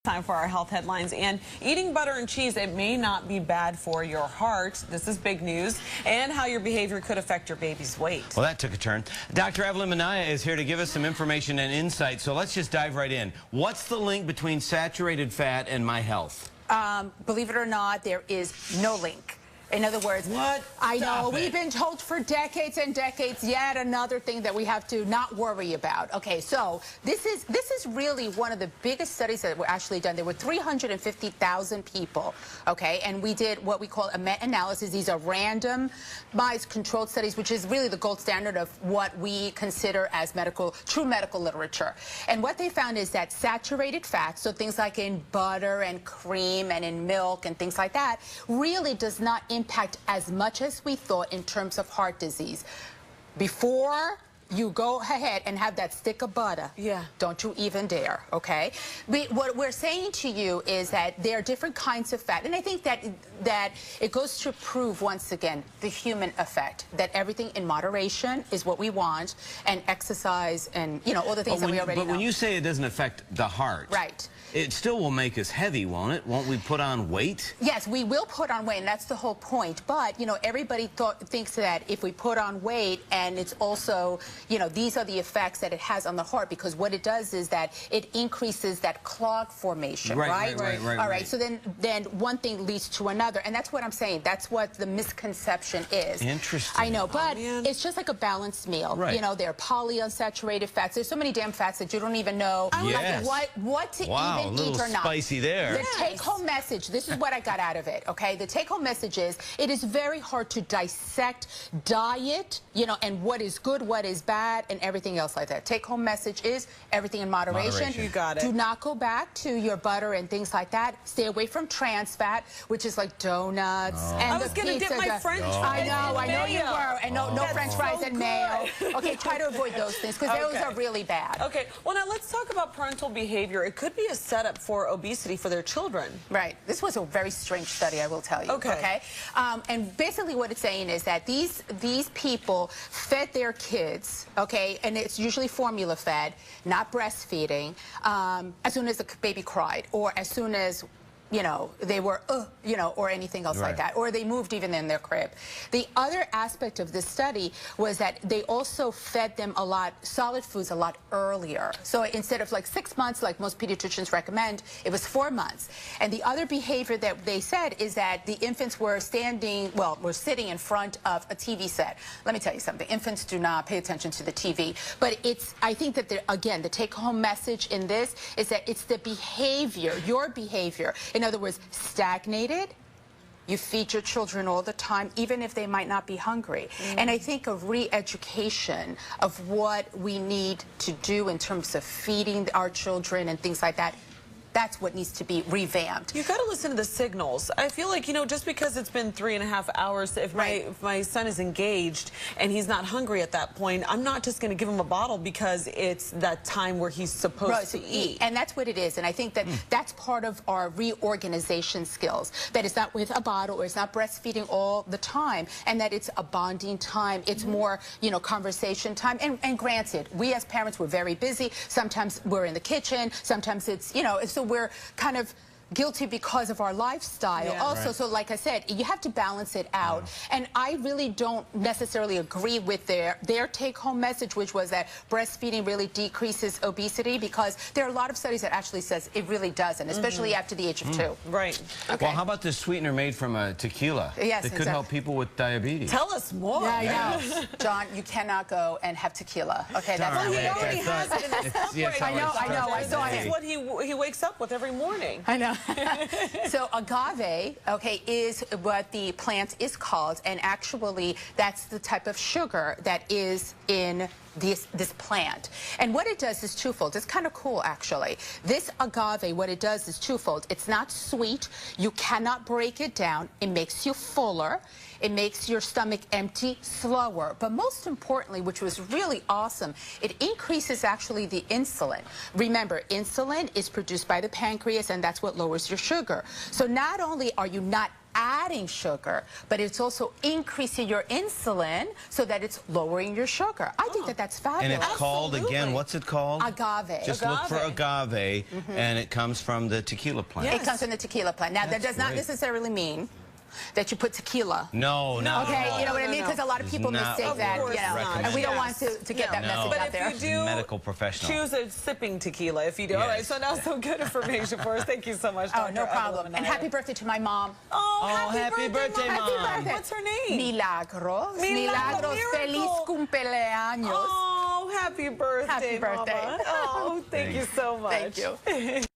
Time for our health headlines. And eating butter and cheese, it may not be bad for your heart. This is big news. And how your behavior could affect your baby's weight. Well, that took a turn. Dr. Evelyn Minaya is here to give us some information and insight. So let's just dive right in. What's the link between saturated fat and my health? Believe it or not, there is no link. In other words, what? I know, we've been told for decades and decades, yet another thing that we have to not worry about. Okay, so this is really one of the biggest studies that were actually done. There were 350,000 people, okay, and we did what we call a meta-analysis. These are randomized controlled studies, which is really the gold standard of what we consider as true medical literature. And what they found is that saturated fats, so things like in butter and cream and in milk and things like that, really does not impact as much as we thought in terms of heart disease. Before you go ahead and have that stick of butter, don't you even dare, okay? What we're saying to you is that there are different kinds of fat, and I think that it goes to prove once again the human effect, that everything in moderation is what we want, and exercise and, you know, all the things that we already know. But when you say it doesn't affect the heart, right, it still will make us heavy, won't it? Won't we put on weight? Yes, we will put on weight, and that's the whole point. But, you know, everybody thinks that if we put on weight, and it's also, you know, these are the effects that it has on the heart, because what it does is that it increases that clog formation, right? All right, so then one thing leads to another, and that's what I'm saying. That's what the misconception is. Interesting. I know, but it's just like a balanced meal. Right. You know, there are polyunsaturated fats. There's so many damn fats that you don't even know what to even a little eat or not. Spicy there. The take-home message, this is what I got out of it, okay? The take-home message is, it is very hard to dissect diet, you know, and what is good, what is bad, and everything else like that. Take-home message is everything in moderation. You got it. Do not go back to your butter and things like that. Stay away from trans fat, which is like donuts and I was going to dip my French fries I know you were. And no French fries and mayo. Okay, try to avoid those things, because those are really bad. Okay, well, now let's talk about parental behavior. It could be a setup for obesity for their children. Right. This was a very strange study, I will tell you. Okay. And basically what it's saying is that these people fed their kids, okay, and it's usually formula fed, not breastfeeding, as soon as the baby cried, or as soon as, you know, they were, you know, or anything else like that, or they moved even in their crib. The other aspect of this study was that they also fed them solid foods a lot earlier. So instead of like 6 months, like most pediatricians recommend, it was 4 months. And the other behavior that they said is that the infants were were sitting in front of a TV set. Let me tell you something, infants do not pay attention to the TV. But I think that, again, the take-home message in this is that it's the behavior, your behavior. In other words, stagnated. You feed your children all the time, even if they might not be hungry. And I think a re-education of what we need to do in terms of feeding our children and things like that, that's what needs to be revamped. You've got to listen to the signals. I feel like, you know, just because it's been 3.5 hours, if my son is engaged and he's not hungry at that point, I'm not just going to give him a bottle because it's that time where he's supposed to eat. And that's what it is. And I think that that's part of our reorganization skills, that it's not with a bottle, or it's not breastfeeding all the time, and that it's a bonding time. It's more, you know, conversation time. And granted, we as parents, we're very busy. Sometimes we're in the kitchen. Sometimes it's, you know, so we're kind of guilty because of our lifestyle also. So like I said, you have to balance it out. And I really don't necessarily agree with their take-home message, which was that breastfeeding really decreases obesity, because there are a lot of studies that actually says it really doesn't, especially after the age of 2. Right. Well, how about this sweetener made from tequila? Yes, that could help people with diabetes. Tell us more. Yeah, I know. John, you cannot go and have tequila. Okay, that's well, he already has it in his cup right now. I know. I saw him. This is what he wakes up with every morning. I know. So agave, okay, is what the plant is called, and actually that's the type of sugar that is in this plant. And what it does is twofold. It's kind of cool, actually. This agave, what it does is twofold. It's not sweet. You cannot break it down. It makes you fuller. It makes your stomach empty slower. But most importantly, which was really awesome, it increases actually the insulin. Remember, insulin is produced by the pancreas, and that's what lowers your sugar. So not only are you not adding sugar, but it's also increasing your insulin so that it's lowering your sugar. I think that that's fabulous. And it's called, again, what's it called? Agave. Just look for agave, and it comes from the tequila plant. It comes from the tequila plant. Now, that does not necessarily mean that you put tequila. No. Okay, you know what I mean? Because a lot of people mistake that, you know, and we don't want to get that message out there. But if you do medical professional, choose a sipping tequila if you do. All right, so now some good information for us. Thank you so much, Dr. No problem. And happy birthday to my mom. Oh, happy birthday, Mom. Happy birthday. What's her name? Milagros. Milagros. Feliz cumpleaños. Oh, happy birthday, Happy birthday. Mama. Oh, thank you so much. Thank you.